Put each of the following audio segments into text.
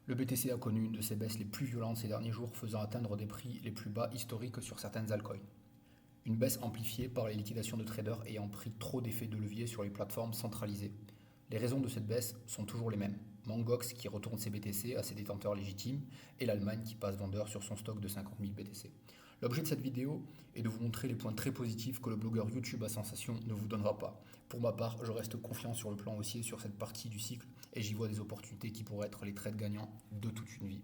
Le BTC a connu une de ses baisses les plus violentes ces derniers jours, faisant atteindre des prix les plus bas historiques sur certaines altcoins. Une baisse amplifiée par les liquidations de traders ayant pris trop d'effets de levier sur les plateformes centralisées. Les raisons de cette baisse sont toujours les mêmes. Mangox qui retourne ses BTC à ses détenteurs légitimes et l'Allemagne qui passe vendeur sur son stock de 50 000 BTC. L'objet de cette vidéo est de vous montrer les points très positifs que le blogueur YouTube à sensation ne vous donnera pas. Pour ma part, je reste confiant sur le plan haussier sur cette partie du cycle et j'y vois des opportunités qui pourraient être les trades gagnants de toute une vie.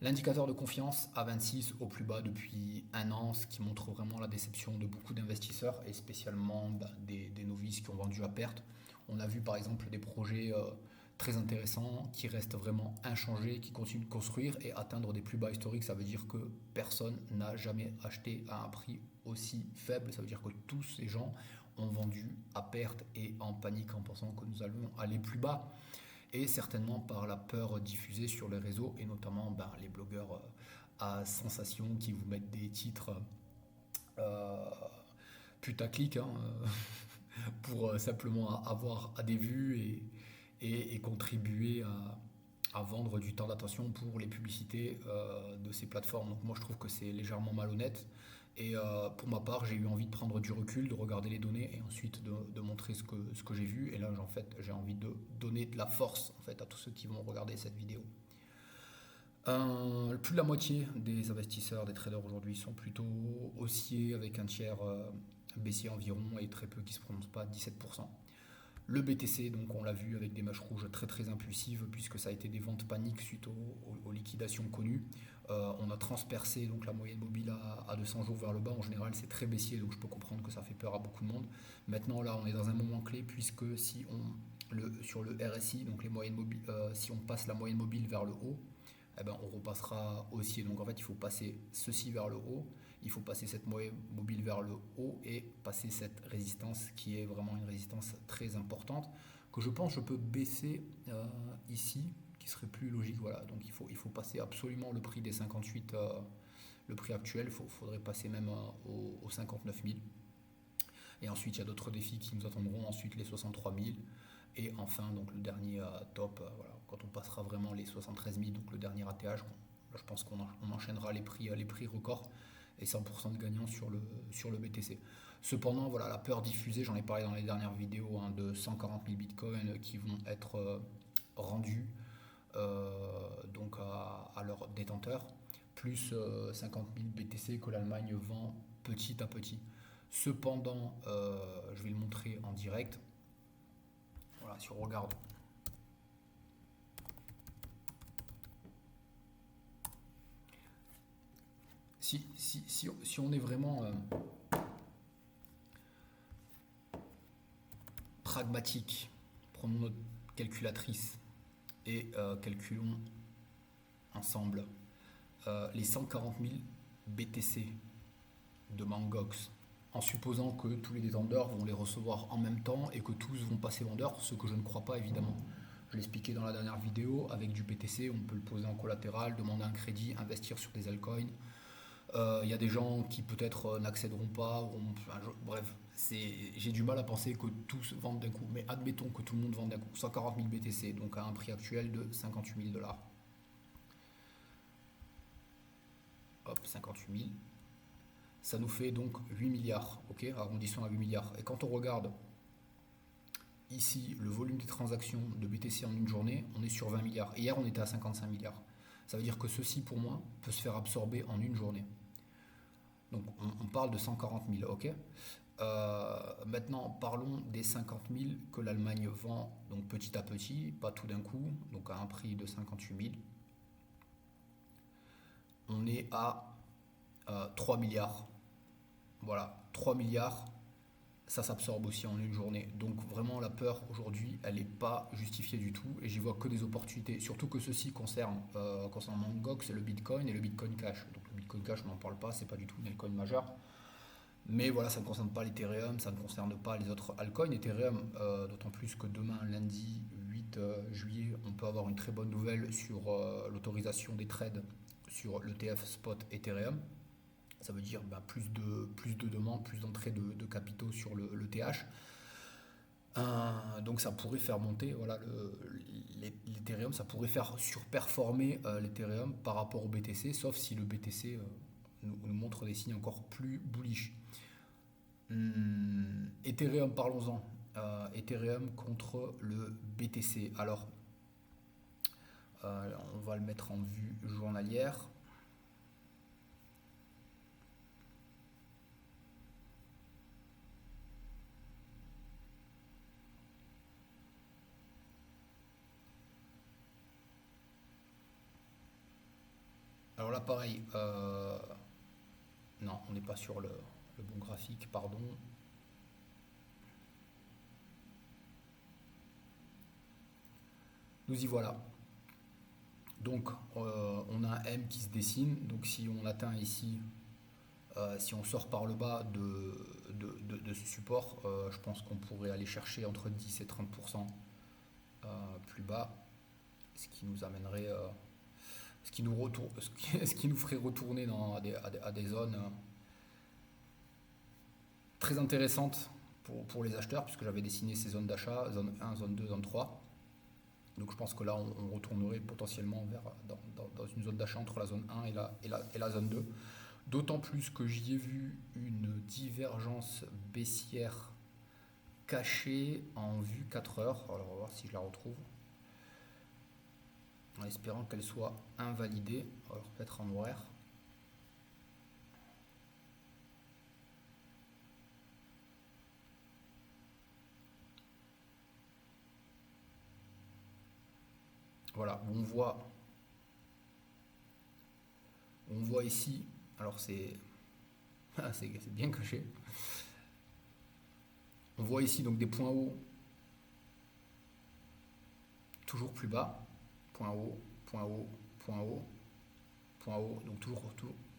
L'indicateur de confiance à 26 au plus bas depuis un an, ce qui montre vraiment la déception de beaucoup d'investisseurs et spécialement des novices qui ont vendu à perte. On a vu par exemple des projets très intéressants qui restent vraiment inchangés, qui continuent de construire et atteindre des plus bas historiques. Ça veut dire que personne n'a jamais acheté à un prix aussi faible. Ça veut dire que tous ces gens ont vendu à perte et en panique en pensant que nous allions aller plus bas. Et certainement par la peur diffusée sur les réseaux et notamment les blogueurs à sensation qui vous mettent des titres euh, putaclic pour simplement avoir des vues et contribuer à vendre du temps d'attention pour les publicités de ces plateformes. Donc moi je trouve que c'est légèrement malhonnête. Et pour ma part, j'ai eu envie de prendre du recul, de regarder les données et ensuite de montrer ce que j'ai vu. Et là, en fait, j'ai envie de donner de la force en fait, à tous ceux qui vont regarder cette vidéo. Plus de la moitié des investisseurs, des traders aujourd'hui sont plutôt haussiers avec un tiers baissier environ et très peu qui ne se prononcent pas, 17%. Le BTC, donc on l'a vu avec des mèches rouges très très impulsives puisque ça a été des ventes paniques suite aux liquidations connues. On a transpercé donc la moyenne mobile à 200 jours vers le bas. En général, c'est très baissier, donc je peux comprendre que ça fait peur à beaucoup de monde. Maintenant, là, on est dans un moment clé puisque si sur le RSI, donc les moyennes mobiles, si on passe la moyenne mobile vers le haut, eh ben, on repassera haussier. Donc en fait, il faut passer ceci vers le haut, il faut passer cette moyenne mobile vers le haut et passer cette résistance qui est vraiment une résistance très importante que je pense je peux baisser ici, qui serait plus logique. Voilà, donc il faut passer absolument le prix des 58, le prix actuel, il faudrait passer même aux 59 000. Et ensuite, il y a d'autres défis qui nous attendront. Ensuite, les 63 000. Et enfin, donc le dernier top, voilà, quand on passera vraiment les 73 000, donc le dernier ATH, je pense qu'on enchaînera les prix records et 100% de gagnants sur le BTC. Cependant, voilà, la peur diffusée, j'en ai parlé dans les dernières vidéos, de 140 000 bitcoins qui vont être rendus donc à leurs détenteurs, plus 50 000 BTC que l'Allemagne vend petit à petit. Cependant, je vais le montrer en direct. Voilà, si on regarde. Si on est vraiment pragmatique, prenons notre calculatrice et calculons ensemble les 140 000 BTC de Mangox, en supposant que tous les détenteurs vont les recevoir en même temps et que tous vont passer vendeurs, ce que je ne crois pas évidemment. Je l'expliquais dans la dernière vidéo, avec du BTC, on peut le poser en collatéral, demander un crédit, investir sur des altcoins. Il y a des gens qui peut-être n'accéderont pas, bref, j'ai du mal à penser que tous vendent d'un coup, mais admettons que tout le monde vende d'un coup, 140 000 BTC, donc à un prix actuel de 58 000 $. Hop, 58 000. Ça nous fait donc 8 milliards, ok, arrondissons à 8 milliards. Et quand on regarde ici le volume des transactions de BTC en une journée, on est sur 20 milliards. Hier, on était à 55 milliards. Ça veut dire que ceci, pour moi, peut se faire absorber en une journée. Donc, on parle de 140 000, ok. Maintenant, parlons des 50 000 que l'Allemagne vend donc petit à petit, pas tout d'un coup, donc à un prix de 58 000. On est à 3 milliards. Voilà, 3 milliards, ça s'absorbe aussi en une journée. Donc vraiment la peur aujourd'hui, elle n'est pas justifiée du tout et j'y vois que des opportunités. Surtout que ceci concerne Mangox, c'est le Bitcoin et le Bitcoin Cash. Donc le Bitcoin Cash, on n'en parle pas, c'est pas du tout une altcoin majeure. Mais voilà, ça ne concerne pas l'Ethereum, ça ne concerne pas les autres altcoins. Ethereum, d'autant plus que demain, lundi 8 juillet, on peut avoir une très bonne nouvelle sur l'autorisation des trades sur l'ETF spot Ethereum. Ça veut dire plus de demandes, plus d'entrée de capitaux sur le TH. Donc ça pourrait faire monter voilà, l'Ethereum, ça pourrait faire surperformer l'Ethereum par rapport au BTC, sauf si le BTC nous montre des signes encore plus bullish. Ethereum, parlons-en. Ethereum contre le BTC. Alors, on va le mettre en vue journalière. Alors là, pareil, non, on n'est pas sur le bon graphique, pardon. Nous y voilà. Donc, on a un M qui se dessine. Donc, si on atteint ici, si on sort par le bas de ce support, je pense qu'on pourrait aller chercher entre 10 et 30% plus bas, ce qui nous amènerait, ce qui nous ferait retourner à des zones très intéressantes pour les acheteurs, puisque j'avais dessiné ces zones d'achat, zone 1, zone 2, zone 3. Donc je pense que là, on retournerait potentiellement dans une zone d'achat entre la zone 1 et la zone 2. D'autant plus que j'y ai vu une divergence baissière cachée en vue 4 heures. Alors on va voir si je la retrouve. En espérant qu'elle soit invalidée. On va le remettre en horaire. Voilà, on voit ici, alors c'est bien caché. On voit ici donc des points hauts toujours plus bas, point haut, point haut, point haut, point haut, donc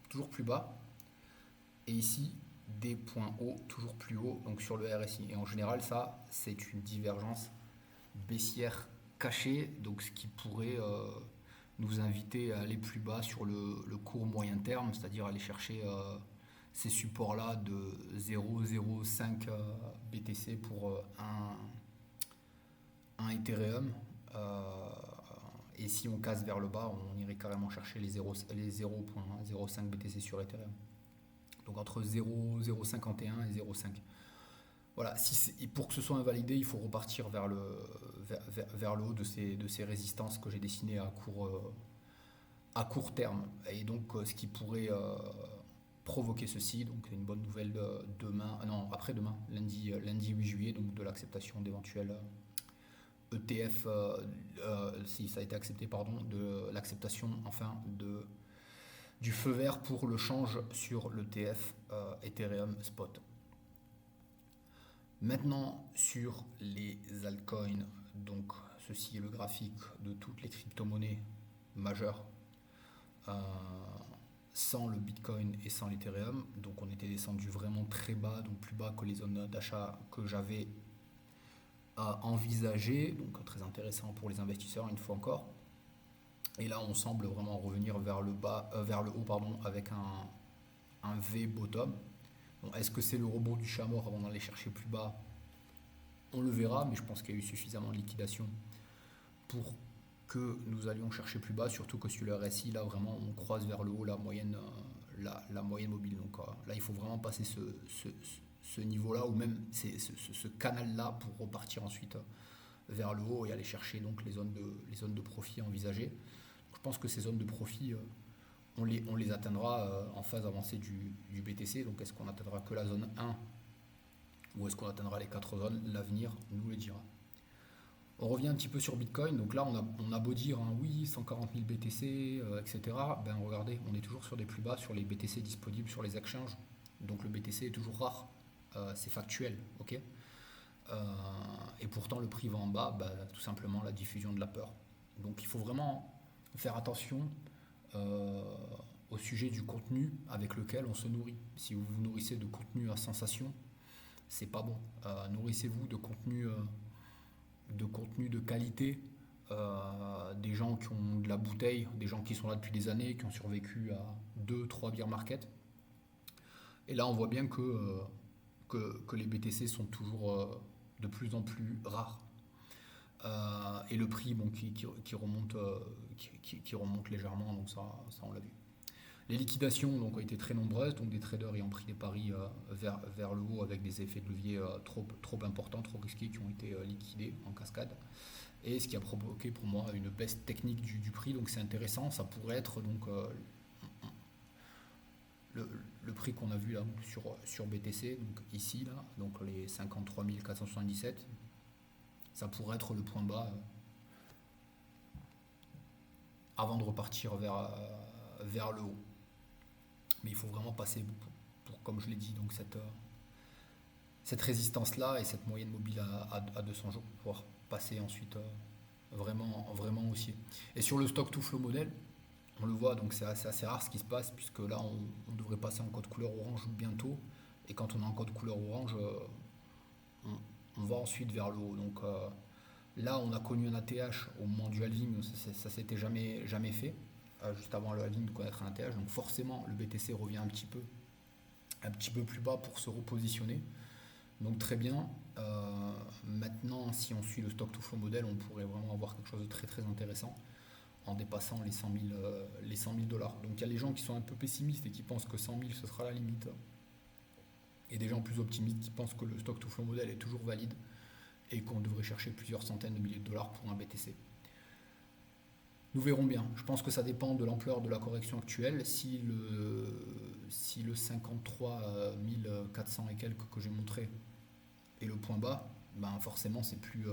toujours plus bas. Et ici, des points hauts toujours plus hauts, donc sur le RSI. Et en général, ça, c'est une divergence baissière cachée, donc ce qui pourrait nous inviter à aller plus bas sur le court moyen terme, c'est-à-dire aller chercher ces supports-là de 0,05 BTC pour un Ethereum. Et si on casse vers le bas, on irait carrément chercher les 0,05 BTC sur Ethereum. Donc entre 0,51 et 0,5. Voilà, pour que ce soit invalidé, il faut repartir vers le haut de ces résistances que j'ai dessinées à court terme. Et donc ce qui pourrait provoquer ceci, donc une bonne nouvelle après-demain, lundi 8 juillet, donc de l'acceptation d'éventuels ETF, si ça a été accepté, pardon, de l'acceptation enfin du feu vert pour le change sur l'ETF Ethereum Spot. Maintenant sur les altcoins, donc ceci est le graphique de toutes les crypto-monnaies majeures sans le Bitcoin et sans l'Ethereum. Donc on était descendu vraiment très bas, donc plus bas que les zones d'achat que j'avais envisagées, donc très intéressant pour les investisseurs une fois encore. Et là on semble vraiment revenir vers le haut pardon, avec un V bottom. Bon, est-ce que c'est le rebond du chat mort avant d'aller chercher plus bas? On le verra, mais je pense qu'il y a eu suffisamment de liquidation pour que nous allions chercher plus bas, surtout que sur le RSI, là vraiment on croise vers le haut la moyenne mobile. Donc là il faut vraiment passer ce niveau-là, ou même ce canal-là pour repartir ensuite vers le haut et aller chercher donc les zones de profit envisagées. Donc, je pense que ces zones de profit, on les atteindra en phase avancée du BTC. Donc est-ce qu'on atteindra que la zone 1 ou est-ce qu'on atteindra les 4 zones? L'avenir nous le dira. On revient un petit peu sur Bitcoin. Donc là, on a beau dire oui, 140 000 BTC, etc. Ben regardez, on est toujours sur des plus bas sur les BTC disponibles sur les exchanges. Donc le BTC est toujours rare. C'est factuel, ok. Et pourtant le prix va en bas, tout simplement la diffusion de la peur. Donc il faut vraiment faire attention au sujet du contenu avec lequel on se nourrit. Si vous vous nourrissez de contenu à sensation, c'est pas bon. Nourrissez-vous de contenu de qualité, des gens qui ont de la bouteille, des gens qui sont là depuis des années, qui ont survécu à 2-3 bear market. Et là on voit bien que les BTC sont toujours de plus en plus rares. Et le prix bon, qui remonte, qui remonte légèrement, donc ça on l'a vu. Les liquidations donc, ont été très nombreuses, donc des traders ayant pris des paris vers le haut avec des effets de levier trop importants, trop risqués, qui ont été liquidés en cascade. Et ce qui a provoqué pour moi une baisse technique du prix, donc c'est intéressant, ça pourrait être donc le prix qu'on a vu là sur BTC, donc ici, là, donc les 53 477, ça pourrait être le point bas avant de repartir vers le haut. Mais il faut vraiment passer pour comme je l'ai dit, donc cette résistance-là et cette moyenne mobile à 200 jours pour pouvoir passer ensuite vraiment haussier. Et sur le stock to flow model, on le voit, donc c'est assez rare ce qui se passe, puisque là on devrait passer en code couleur orange bientôt, et quand on est en code couleur orange, on va ensuite vers le haut. Donc là on a connu un ATH au moment du halving, ça s'était jamais fait, juste avant le halving de connaître un ATH, donc forcément le BTC revient un petit peu plus bas pour se repositionner. Donc très bien. Maintenant, si on suit le stock to flow model, on pourrait vraiment avoir quelque chose de très très intéressant en dépassant les 100 000 dollars. Donc il y a les gens qui sont un peu pessimistes et qui pensent que 100 000 ce sera la limite, et des gens plus optimistes qui pensent que le stock to flow model est toujours valide et qu'on devrait chercher plusieurs centaines de milliers de dollars pour un BTC. Nous verrons bien. Je pense que ça dépend de l'ampleur de la correction actuelle. Si le 53 400 et quelques que j'ai montré est le point bas, ben forcément c'est plus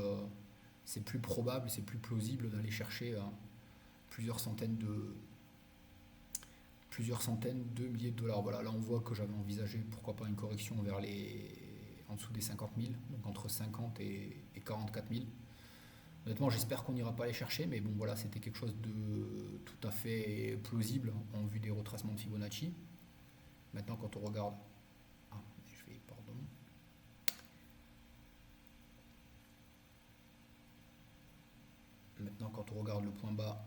probable, c'est plus plausible d'aller chercher plusieurs centaines de milliers de dollars. Voilà, là on voit que j'avais envisagé pourquoi pas une correction vers en dessous des 50 000, donc entre 50 et 44 000. Honnêtement, j'espère qu'on n'ira pas les chercher, mais bon voilà, c'était quelque chose de tout à fait plausible en vue des retracements de Fibonacci. Maintenant, quand on regarde, pardon. Maintenant, quand on regarde le point bas,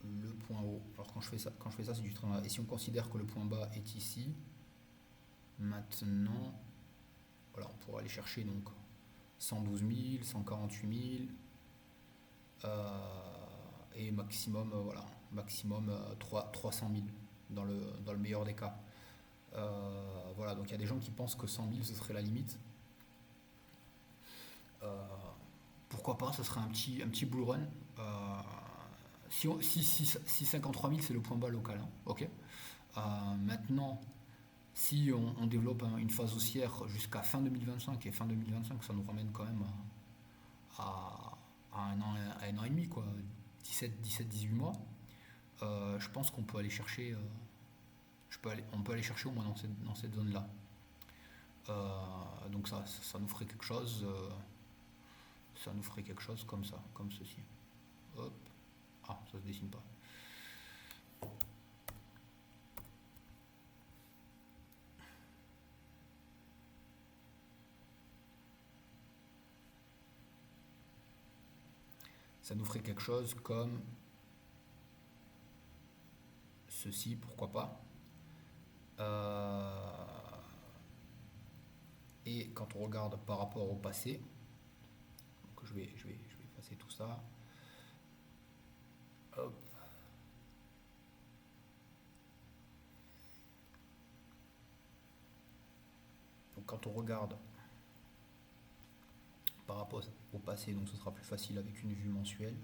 le point haut. Alors quand je fais ça, c'est du train. Et si on considère que le point bas est ici, maintenant, voilà, on pourra aller chercher donc 112 000, 148 000 et maximum, maximum 300 000 dans le meilleur des cas. Voilà, donc il y a des gens qui pensent que 100 000 ce serait la limite. Pourquoi pas, ce serait un petit bull run. Si 53 000 c'est le point bas local, hein, ok. Maintenant, si on développe une phase haussière jusqu'à fin 2025, et fin 2025 ça nous ramène quand même à un an et demi, quoi, 17-18 mois, je pense qu'on peut aller chercher, on peut aller chercher au moins dans cette zone-là. Donc ça nous ferait quelque chose, comme ça, comme ceci. Hop. Ah, ça se dessine pas. Ça nous ferait quelque chose comme ceci, pourquoi pas. Et quand on regarde par rapport au passé, donc je vais passer tout ça. Hop. Donc quand on regarde par rapport au passé, donc ce sera plus facile avec une vue mensuelle.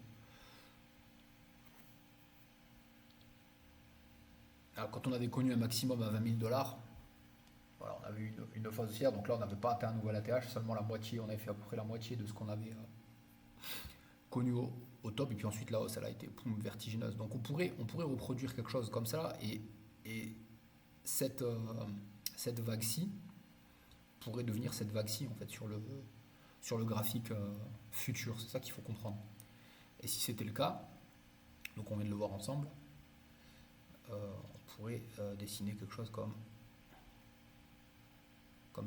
Alors, quand on avait connu un maximum à 20 000 dollars, voilà, on avait eu une phase haussière, donc là on n'avait pas atteint un nouvel ATH, seulement la moitié, on avait fait à peu près la moitié de ce qu'on avait connu au top, et puis ensuite la hausse elle a été vertigineuse. Donc on pourrait reproduire quelque chose comme ça, et cette vague-ci pourrait devenir cette vague-ci en fait sur le graphique futur, c'est ça qu'il faut comprendre. Et si c'était le cas, donc on vient de le voir ensemble, on pourrait dessiner quelque chose comme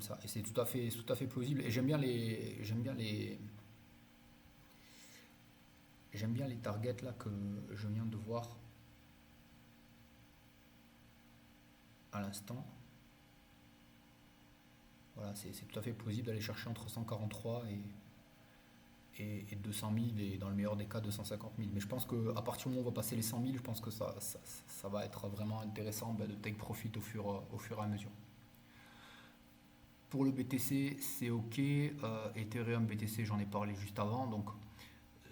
ça. Et c'est tout à fait plausible. Et j'aime bien les targets là que je viens de voir à l'instant. Voilà, c'est tout à fait possible d'aller chercher entre 143 et 200 000 et dans le meilleur des cas 250 000. Mais je pense qu'à partir du moment où on va passer les 100 000, je pense que ça va être vraiment intéressant de take profit au fur et à mesure. Pour le BTC, c'est ok. Ethereum, BTC, j'en ai parlé juste avant. Donc,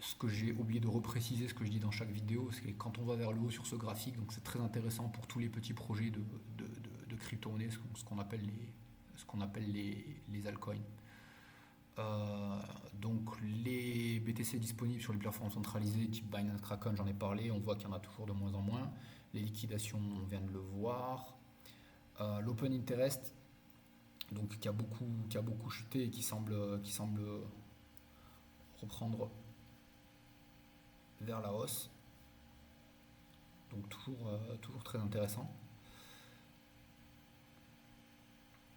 ce que j'ai oublié de repréciser, ce que je dis dans chaque vidéo, c'est que quand on va vers le haut sur ce graphique, donc c'est très intéressant pour tous les petits projets de crypto-monnaie, ce qu'on appelle les altcoins. Donc les BTC disponibles sur les plateformes centralisées type Binance, Kraken, j'en ai parlé, on voit qu'il y en a toujours de moins en moins. Les liquidations, on vient de le voir. L'open interest, donc qui a beaucoup chuté et qui semble reprendre vers la hausse. Donc toujours très intéressant.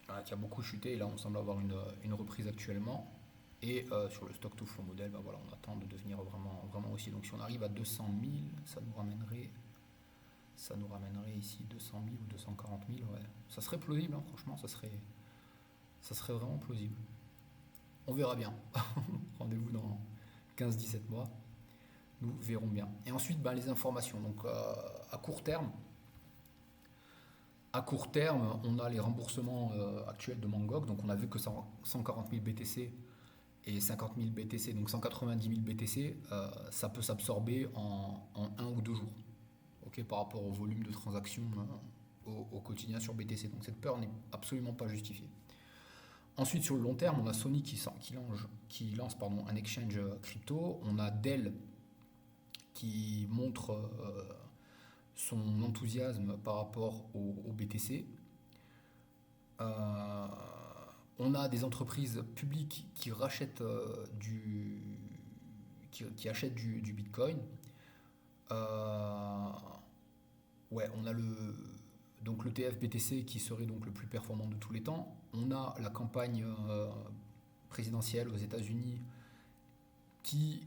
Voilà, qui a beaucoup chuté et là on semble avoir une reprise actuellement. Et sur le stock to flow model, ben voilà, on attend de devenir vraiment aussi. Donc si on arrive à 200 000, ça nous ramènerait ici 200 000 ou 240 000. Ouais. Ça serait plausible, hein, franchement, ça serait vraiment plausible. On verra bien. Rendez-vous dans 15-17 mois. Nous verrons bien. Et ensuite, ben, les informations. Donc à court terme, on a les remboursements actuels de Mangog. Donc on a vu que 140 000 BTC et 50 000 BTC, donc 190 000 BTC, ça peut s'absorber en 1 ou 2 jours. Okay, par rapport au volume de transactions au quotidien sur BTC. Donc cette peur n'est absolument pas justifiée. Ensuite, sur le long terme, on a Sony qui lance un exchange crypto. On a Dell qui montre son enthousiasme par rapport au BTC. On a des entreprises publiques qui rachètent qui achètent du Bitcoin. Ouais, on a donc l'ETF BTC qui serait donc le plus performant de tous les temps. On a la campagne présidentielle aux États-Unis qui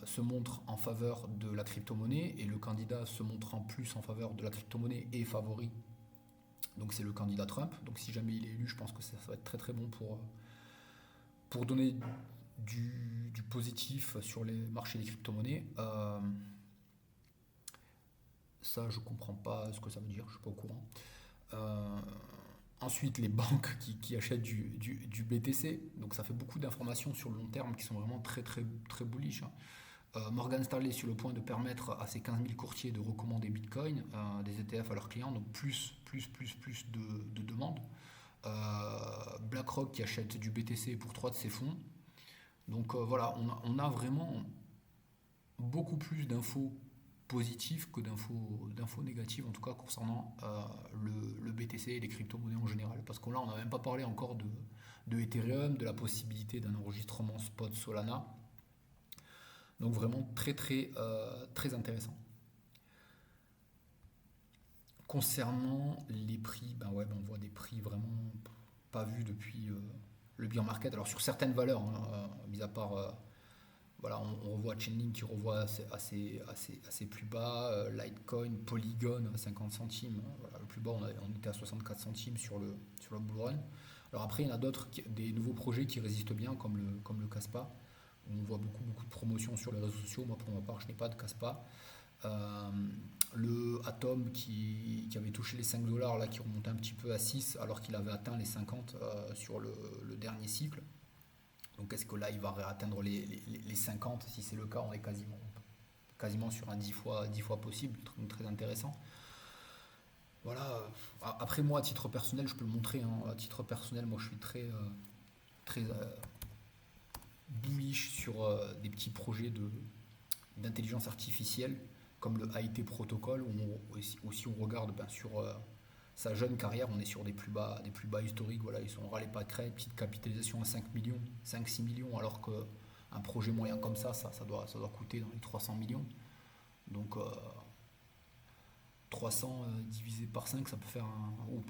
se montre en faveur de la crypto-monnaie et le candidat se montrant plus en faveur de la crypto-monnaie est favori. Donc c'est le candidat Trump. Donc si jamais il est élu, je pense que ça va être très très bon pour donner du positif sur les marchés des crypto-monnaies. Ça, je comprends pas ce que ça veut dire, je suis pas au courant. Ensuite, les banques qui achètent du BTC, donc ça fait beaucoup d'informations sur le long terme qui sont vraiment très très très bullish. Morgan Stanley est sur le point de permettre à ses 15 000 courtiers de recommander Bitcoin, des ETF à leurs clients, donc plus de demandes. BlackRock qui achète du BTC pour 3 de ses fonds. Donc voilà, on a vraiment beaucoup plus d'infos positives que d'infos négatives, en tout cas concernant le BTC et les crypto-monnaies en général. Parce que là, on n'a même pas parlé encore de Ethereum, de la possibilité d'un enregistrement spot Solana. Donc vraiment très très intéressant. Concernant les prix, ben ouais, on voit des prix vraiment pas vus depuis le bear market. Alors sur certaines valeurs, mis à part, voilà, on revoit Chainlink qui revoit assez plus bas, Litecoin, Polygon 50 centimes. Voilà, le plus bas on était à 64 centimes sur le bull run. Alors après il y en a d'autres, des nouveaux projets qui résistent bien comme le Kaspa. On voit beaucoup de promotions sur les réseaux sociaux. Moi, pour ma part, je n'ai pas de Kaspa. Le Atom qui avait touché les 5 $, là, qui remontait un petit peu à 6, alors qu'il avait atteint les 50 sur le dernier cycle. Donc, est-ce que là, il va réatteindre les 50? Si c'est le cas, on est quasiment sur un 10 fois possible. Donc, très intéressant. Voilà. Après, moi, à titre personnel, je peux le montrer. Hein. À titre personnel, moi, je suis très bullish sur des petits projets d'intelligence artificielle comme le AIT protocole où si on regarde sur sa jeune carrière, on est sur des plus bas historiques. Voilà, ils sont râlés pas de crête, petite capitalisation à 5-6 millions, alors qu'un projet moyen comme ça doit coûter dans les 300 millions. Donc 300 divisé par 5, ça peut faire ou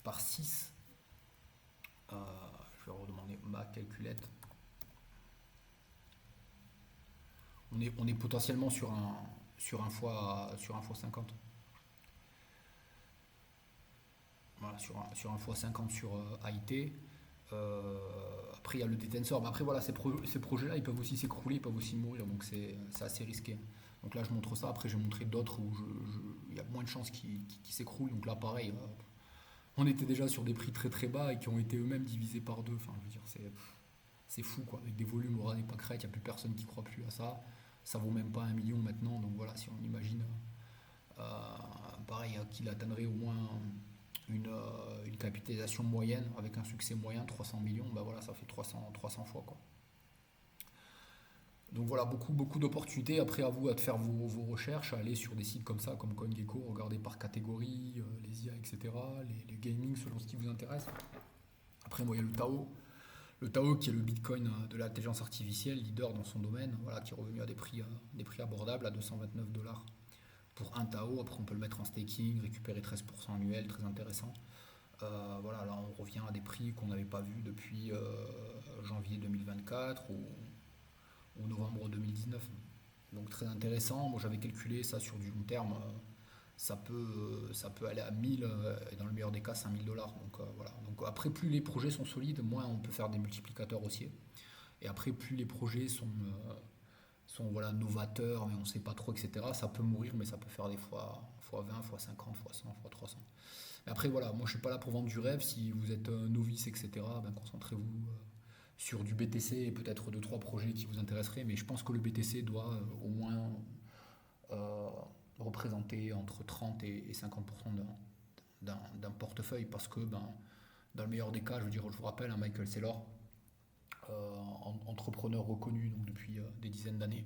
par 6. Je vais redemander ma calculette. On est potentiellement sur un fois 50. voilà, sur un x50 sur AIT. Après, il y a le détenseur. Mais après, voilà, ces projets-là, ils peuvent aussi s'écrouler, ils peuvent aussi mourir. Donc, c'est assez risqué. Donc là, je montre ça. Après, j'ai montré d'autres où il y a moins de chances qu'ils s'écroulent. Donc là, pareil, on était déjà sur des prix très très bas et qui ont été eux-mêmes divisés par deux. Enfin, je veux dire, c'est fou, quoi. Avec des volumes au ras des pâquerettes, il n'y a plus personne qui croit plus à ça. Ça vaut même pas 1 million maintenant. Donc voilà, si on imagine, euh, pareil, qu'il atteindrait au moins une capitalisation moyenne avec un succès moyen, 300 millions, bah voilà, ça fait 300 fois, quoi. Donc voilà, beaucoup d'opportunités. Après, à vous de faire vos recherches, à aller sur des sites comme ça, comme CoinGecko, regarder par catégorie, les IA, etc., les gaming selon ce qui vous intéresse. Après, moi, il y a le Tao. Le Tao qui est le Bitcoin de l'intelligence artificielle, leader dans son domaine, voilà, qui est revenu à des prix abordables, à 229 dollars pour un Tao. Après, on peut le mettre en staking, récupérer 13% annuel, très intéressant. Voilà, là, on revient à des prix qu'on n'avait pas vus depuis janvier 2024 ou novembre 2019. Donc très intéressant. Moi j'avais calculé ça sur du long terme. Ça peut aller à 1000 et dans le meilleur des cas 5000 dollars. Donc voilà. Donc après plus les projets sont solides, moins on peut faire des multiplicateurs haussiers. Et après plus les projets sont voilà, novateurs, mais on ne sait pas trop, etc. Ça peut mourir, mais ça peut faire des fois 20, fois 50, fois 100, fois 300. Mais après voilà, moi je suis pas là pour vendre du rêve. Si vous êtes novice, etc., ben, concentrez-vous sur du BTC et peut-être deux trois projets qui vous intéresseraient, mais je pense que le BTC doit au moins euh, représenter entre 30 et 50% d'un portefeuille parce que ben, dans le meilleur des cas, je veux dire, je vous rappelle, hein, Michael Saylor, entrepreneur reconnu donc, depuis des dizaines d'années,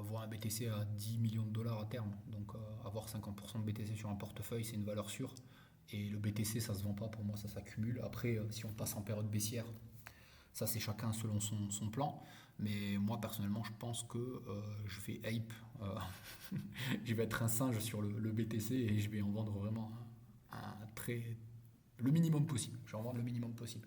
voit un BTC à 10 millions de dollars à terme. Donc avoir 50% de BTC sur un portefeuille, c'est une valeur sûre. Et le BTC, ça se vend pas, pour moi, ça s'accumule. Après, si on passe en période baissière, ça, c'est chacun selon son plan. Mais moi, personnellement, je pense que je vais hype. Je vais être un singe sur le BTC et je vais en vendre vraiment le minimum possible. Je vais en vendre le minimum possible.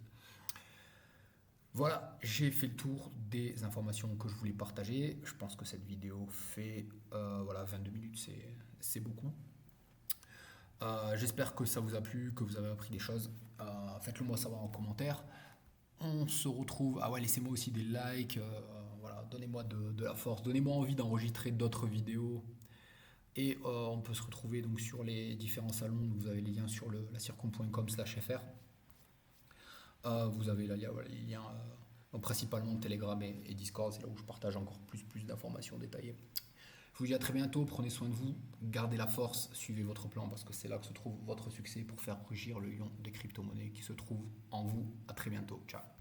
Voilà, j'ai fait le tour des informations que je voulais partager. Je pense que cette vidéo fait voilà, 22 minutes, c'est beaucoup. J'espère que ça vous a plu, que vous avez appris des choses. Faites-le moi savoir en commentaire. On se retrouve. Ah ouais, laissez-moi aussi des likes. Voilà, donnez-moi de la force. Donnez-moi envie d'enregistrer d'autres vidéos. Et on peut se retrouver donc sur les différents salons. Vous avez les liens sur lasircom.com/fr. Vous avez là, voilà, les liens donc principalement Telegram et Discord. C'est là où je partage encore plus d'informations détaillées. Je vous dis à très bientôt. Prenez soin de vous. Gardez la force. Suivez votre plan parce que c'est là que se trouve votre succès pour faire rugir le lion des crypto-monnaies qui se trouve en vous. À très bientôt. Ciao.